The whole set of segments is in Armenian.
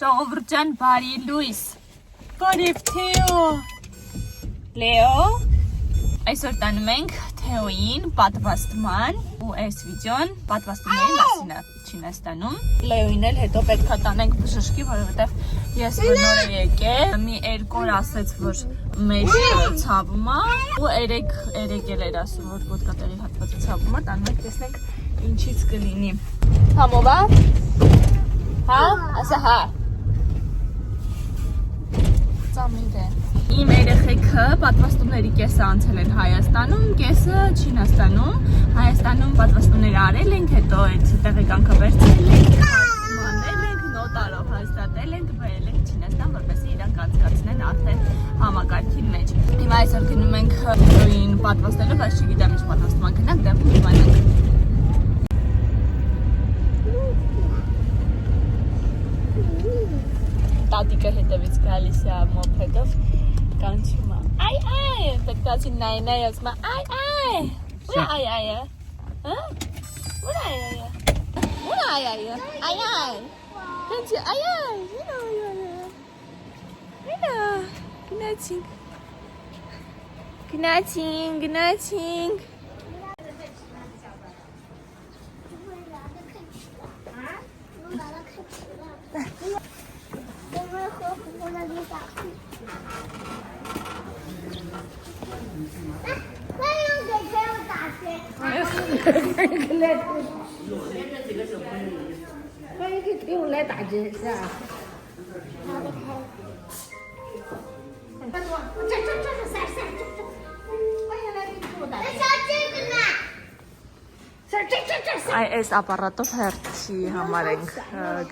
Ժողովուրդ բարի լույս։ Բարև Թեո։ Լեո։ Այսօր տանում ենք Թեոին պատվաստման ու այս վիդեոն պատվաստումների մասին է Չինաստանում։ Լեոին էլ հետո պետք է տանենք բժշկի, որովհետև ես նոր եմ եկել։ Մի երկու օր ասեց, որ մեջը ցավում է ու երեք էլ էր ասում, որ ոտքատեղի հատվածը ցավում է, տանում ենք տեսնենք ինչից կլինի։ Համով է։ Հա, ասա հա։ Ծամիր է։ Իմ երեխեքը պատվաստումների կեսը անցել են Հայաստանում, կեսը Չինաստանում։ Հայաստանում պատվաստումներ արել ենք, հետո այդ տեղեկանքը վերցրել ենք, մանել ենք, նոտարով հաստատել ենք, բերել ենք Չինաստան, որպեսզի իրանք անցկացնեն արդեն համակարգի մեջ։ Հիմա այսօր գնում ենք Թեոին պատվաստելու, բայց չգիտեմ ինչ պատվաստման գնանք, դեպքում իմանանք։ Տատիկը հետևից գալիս է մոփեդով, կանչում է։ Այ, պետքացի նայ, ասում է, այ, ուրա այ, հա? Ուրա այ, այ, կանչի, այ, հինա, գնացինք։ Այս ապարատով հերթի համար ենք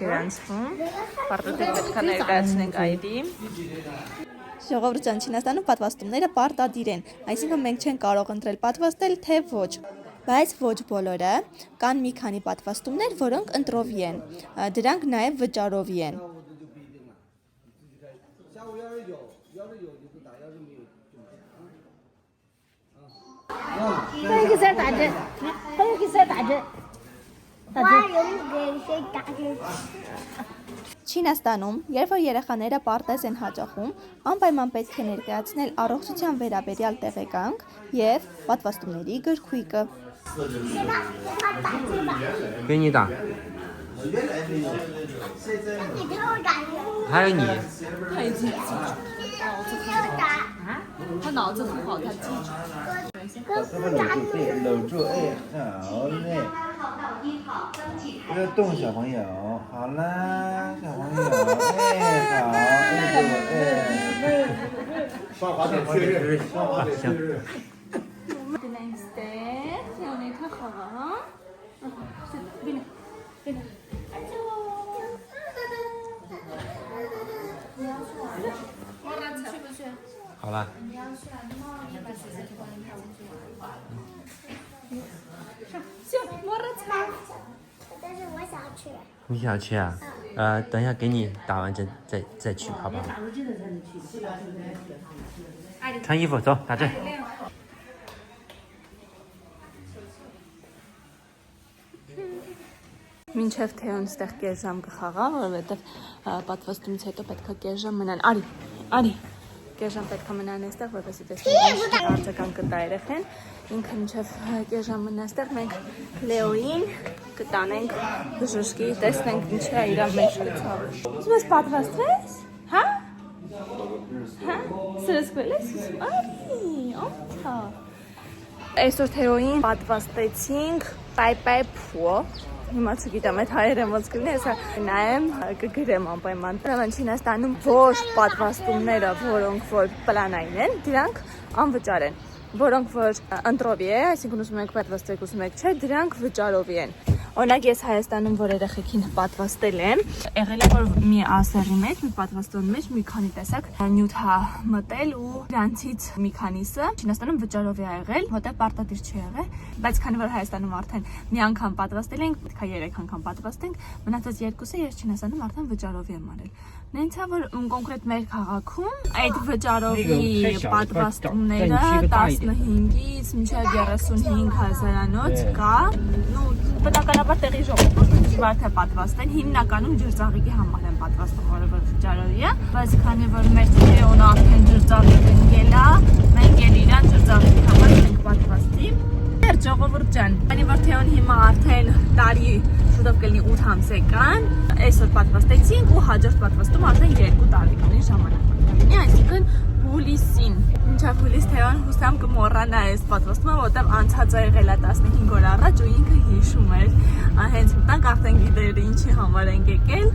գրանցվում, պարտադիր պետք է ներկայացնենք ID։ Ժողովուրդ ջան, Չինաստանում պատվաստումները պարտադիր են, այսինքն մենք չենք կարող ընտրել պատվաստել, թե ոչ, բայց ոչ բոլորը, կան մի քանի պատվաստումներ, որոնք ընտրովի են, դրանք նաև վճարովի են։ Չինաստանում, երբ որ երեխաները պարտեզ են հաճախում, անպայման պետք է ներկայացնել առողջության վերաբերյալ տեղեկանք և պատվաստումների գրքույկը։他脑子很好，他记住。搂住，哎，好嘞。不要动，小朋友。好啦，小朋友，哎，好，哎，刷滑点确认，刷滑点确认。好了。但是我想去。你想去啊？等一下给你打完针再去，好不好？穿衣服走，打针。Մինչև Թեոն ստեղ կես ժամ կխաղա, որովհետև պատվաստումից հետո պետք է կես ժամ մնան։ Արի, կես ժամ պետք է մնան այստեղ, որպեսզի տեսնենք ինչ արձագանք կտա երեխեն։ Ինքը մինչև կես ժամ մնա այստեղ, մենք Լեոին կտանենք բժշկի, տեսնենք ինչ է իր մեջ գցավ։ Ուզում ես պատվաստվես։ Հա? Հա? Սրսկվել ես։ Արի, ո՞նց է։ Այսօր Թեոին պատվաստեցինք պայ փո։ Հիմա չգիտեմ, այդ հայերը ոնց կլինի, հեսա նայեմ, կգրեմ անպայման։ Չինաստանում ոչ պատվաստումները, որոնք որ պլանային են, դրանք անվճար են։ Որոնք որ ընտրովի է, այսինքն ուզում եք պատվաստեք, ուզում եք չէ, դրանք վճարովի են։ Օրինակ ես Հայաստանում որ երեխեքին պատվաստել եմ, եղել է որ մի ասերի մեջ, մի պատվաստման մեջ մի քանի տեսակ նյութ հա մտել ու դրանցից մի քանիսը Չինաստանում վճարով է եղել, որտեղ պարտադիր չի եղել, բայց քանի որ Հայաստանում արդեն մի անգամ պատվաստել ենք, պետք է 3 անգամ պատվաստենք, մնացած երկուսը ես Չինաստանում արդեն վճարով եմ արել։ Նենցա որ կոնկրետ մեր քաղաքում այդ վճարովի պատվաստումները 15-ից մինչև 35,000-անոց կա, բնականաբար տեղի ժողովուրդը դժվար թե պատվաստեն, հիմնականում ջրծաղիկի համար են պատվաստում, որովհետև բայց քանի որ մեր Թեոն արդեն ջրծաղիկ ընկել է, մենք էլ իրան ջրծաղիկի համար ենք պատվաստի։ Ժողովուրդ ջան, քանի որ Թեոն հիմա արդեն տարի շուտով կլինի 8 ամսեկան, այսօր պատվաստեցինք ու հաջորդ պատվաստում արդեն 2 տարեկանի ժամանակ կլինի, այսինքն հուլիսին։ Մինչև հուլիս Թեոն հուսամ կմոռանա այս պատվաստումը, որովհետև անցած է եղել 15 օր առաջ ու ինքը հիշում էր։ Հենց մտանք արդեն գիտեր ինչի համար ենք եկել։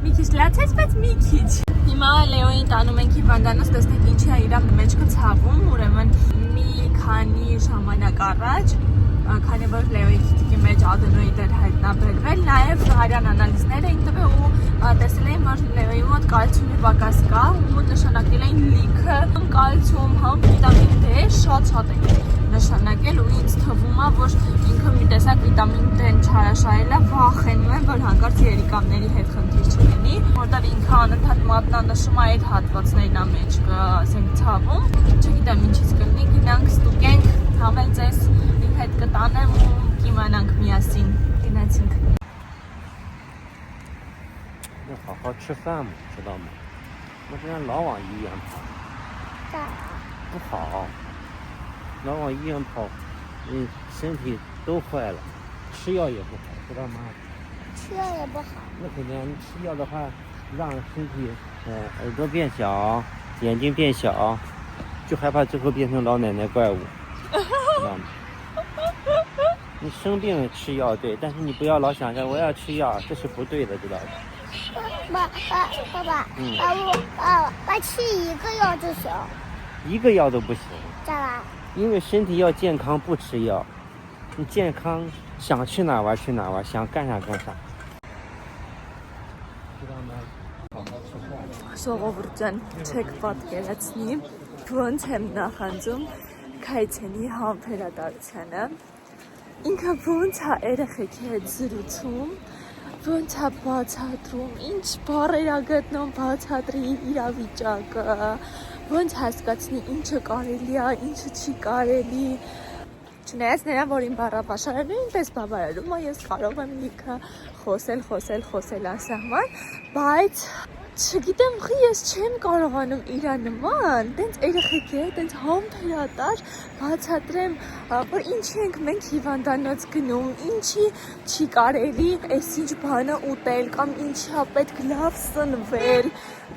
Մի քիչ լացեց, բայց մի քիչ։ Հիմա Լեոին տանում ենք հիվանդանոց, տեսնենք ինչի է իր մեջքը ցավում, ուրեմն մի քանի ժամանակ առաջ, քանի որ Լեոյի քիթիկի մեջ ադենոիդ էր հայտնաբերվել, նաև արյան անալիզներ էին տվել ու տեսել էին, որ Լեոյի մոտ կալցիումի պակաս կա ու նշանակել էին լիքը կալցիում, վիտամին D շատ է նշանակել ու ինձ թվում է, որ ինքը մի տեսակ վիտամին D-ն չարաշահել է, վախենում եմ, որ հանկարծ երիկամների հետ խնդիր չլինի, որտեղ ինքը անընդհատ մատնանշում է այդ հատվածներն է մեջ ասենք ցավում, չգիտեմ ինչից կլինի, գնանք ստուգենք, համել ձեզ իմ հետ կտանեմ ու կիմանանք միասին, գնացինք։ 要好好吃饭嘛，知道吗？不然老往医院跑，不好。老往医院跑，身体都坏了，吃药也不好，知道吗？吃药也不好。那肯定，你吃药的话，让身体耳朵变小，眼睛变小，就害怕最后变成老奶奶怪物，知道吗？你生病吃药对，但是你不要老想着我要吃药，这是不对的，知道吗？爸爸，我吃一个药就行。一个药都不行。咋啦？因为身体要健康，不吃药。你健康想去哪玩去哪玩，想干啥干啥。知道吗？好好吃饭。Ժողովուրդ ջան, չեք պատկերացնի, ոնց եմ նախանձում Քայթենի համբերատարությանը։ Ինքը ոնց է երեխեքի հետ զրուցում, ոնց է բացատրում, ինչ բառեր է գտնում բացատրի իրավիճակը, ոնց հասկացնի ինչը կարելի է, ինչը չի կարելի։ Չնայած նրան, որ իմ բառապաշարը նույնպես բավարարում է, ես կարող եմ լիքը խոսել անսահման, բայց չգիտեմ, ես չեմ կարողանում իրա նման, տենց երեխեքի հետ, տենց համբերատար բացատրեմ, որ ինչի ենք մենք հիվանդանոց գնում, ինչի չի կարելի այսինչ բանը ուտել կամ ինչի է պետք լավ սնվել։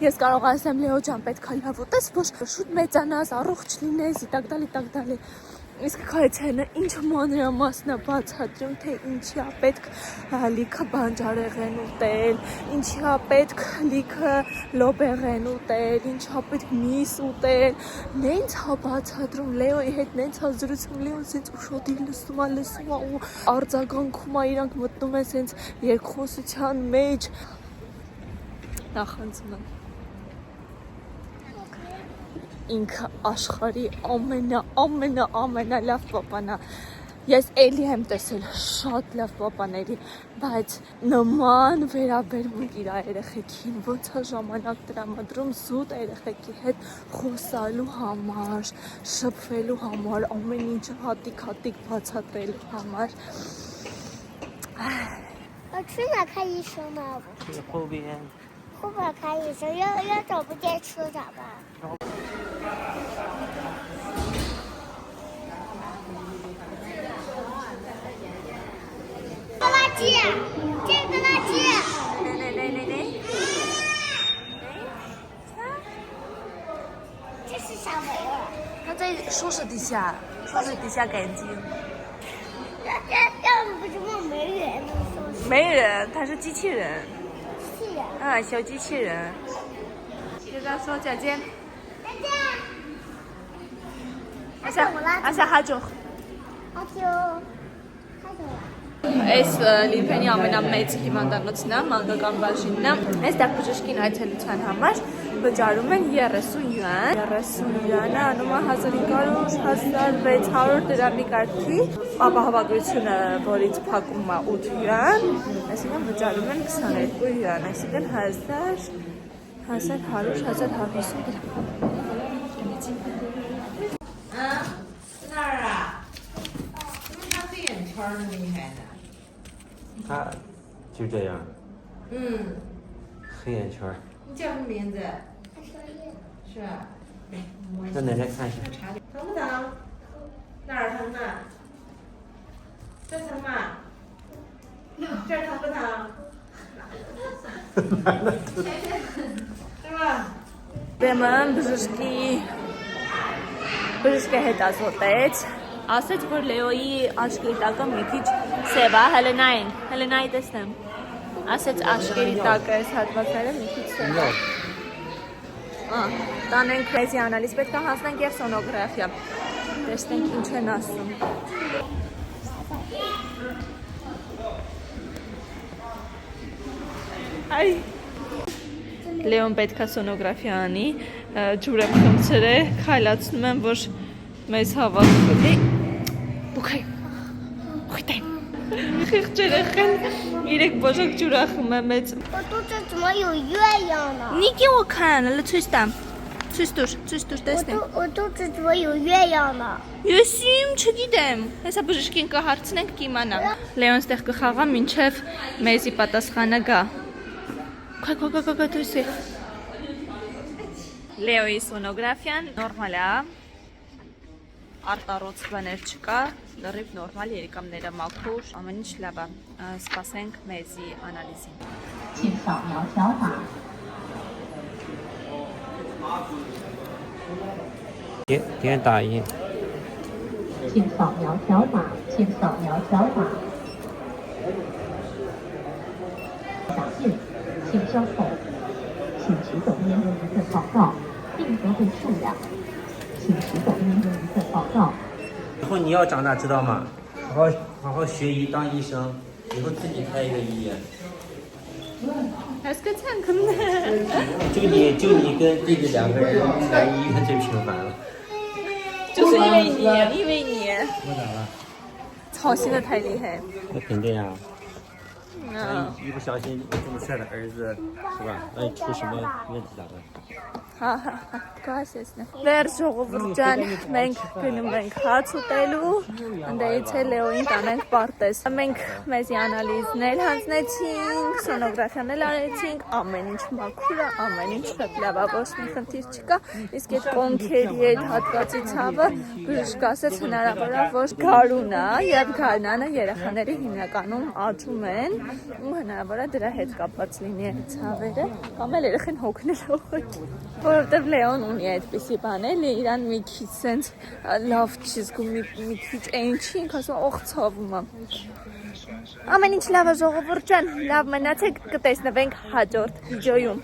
Ես կարող ասեմ Լեո ջան, պետք է լավ ուտես, որ շուտ մեծանաս, առողջ լինես, իտակ դալի։ Իսկ Քայթենը ինչ մանրամասն է բացատրում, թե ինչի է պետք լիքը բանջարեղեն ուտել, ինչի է պետք լիքը լոբեղեն ուտել, ինչի է պետք միս ուտել, նենց է բացատրում Լեոյի հետ, նենց է զրուցում, Լեոն սենց ուշադիր լսում է ու արձագանքում է, իրանք մտնում են սենց երկխոսության մեջ, նախանձում եմ։ Ինքը աշխարհի ամենալավ պապան է։ Ես էլի եմ տեսել շատ լավ պապաների, բայց նման վերաբերմունք իր երեխեքին, ոնց է ժամանակ տրամադրում զուտ երեխեքի հետ խոսալու համար, շփվելու համար, ամեն ինչը հատիկ բացատրելու համար։ 去哪看医生呢？去后边。后边看医生，要找不见车咋办？垃圾，这个垃圾。这是啥玩意儿？它在梳子底下干净。要不是梦没人能收拾。没人，它是机器人。机器人。啊，小机器人。就这样说，再见。再见。阿夏հաջող։ Այս Լիվենի ամենամեծ հիվանդանոցն է, մանկական բաժինն է։ Այստեղ բժշկին այցելության համար վճարում են 30 յուան։ 30 յուանը անում է 1500-1600 դրամի կարգի։ Ապահովագրությունը, որից փակում է 8 յուան, այսինքն վճարում են 22 յուան, այսինքն 1100-1150 դրամ։ 那儿啊，因为他对眼圈儿厉害呢。他就这样。黑眼圈。你叫什么名字？是啊。让奶奶看一下。疼不疼？哪儿疼啊？这疼吗？这儿疼不疼？是吧？ Դեմն բժշկի հետ ասոտեց, ասեց, որ Լեոյի աչքերի տակը մի քիչ սև է, Հելենայի տեսնեմ, ասեց աչքերի տակը այս հատվածները մի քիչ սև է, տանենք մեզի անալիզ, պետք է հանձնենք և սոնոգրաֆիա, տեսնենք ինչ են ասում։ Այ Լեոն պետք է սոնոգրաֆիա անի, ջուր եմ խմցրել, քայլացնում եմ, որ մեզ հավատքի բուքայ, խիղճ երեխեն, 3 բոժակ ջուր է խմը մեծ։ 我肚子怎么有月亮呢？ Նիկի ու քան, լը ցույց տամ, ցույց տուր, տեսնեմ։ 我肚子怎么有月亮呢？ Ես իմ չգիտեմ, հեսա բժշկին կհարցնենք կիմանա։ Լեոն ստեղ կխաղա, մինչև մեզի պատասխանը գա։ Քայ, դույսի։ Լեոյի սոնոգրաֆիան նորմալ է, արտարոց բաներ չկա, լրիվ նորմալ, երիկամները մաքուր, ամեն ինչ լավ է, սպասենք մեզի անալիզին։ 请扫描条码。 点打印。请扫描条码，请扫描条码。小信，请收口，请取走1人1份报告，并核对数量，请取走1人1份报告。以后你要长大知道吗？好好学医当医生，以后自己开一个医院。 Հասկացանք։ 就你跟弟弟2个人来医院最频繁了。就是因为你。我咋了？操心的太厉害。那肯定啊。 嗯。一不小心这么帅的儿子，是吧？万一出什么问题咋办？ Կասեսն է։ Վեր ժողովուրդ ջան, մենք գնում ենք հաց ուտելու, ընդդեից է Լեոին տանենք պարտեզ։ Մենք մեզի անալիզներ հանձնեցինք, սոնոգրաֆիան էլ արեցինք, ամեն ինչ մաքուր է, ամեն ինչ շատ լավ է, ոչ մի խնդիր չկա։ Իսկ այդ կոնքերի այդ հատվածի ցավը բժիշկը ասեց հնարավոր է, որ գարուն է, եւ գարնանը երեխաների հիմնականում աճում են, ու հնարավոր է դրա հետ կապված լինի այդ ցավերը, կամ էլ երեխան հոգնելով։ Որովհետև Լեոն ունի այդպիսի բաներ, իրան մի քիչ սենց լավ չի զգում, մի քիչ այն չի, ինք ասում օղ ցավում է։ Ամեն ինչ լավ է ժողովուրդ ջան, լավ մնացեք, կտեսնվենք հաջորդ վիդեոյում։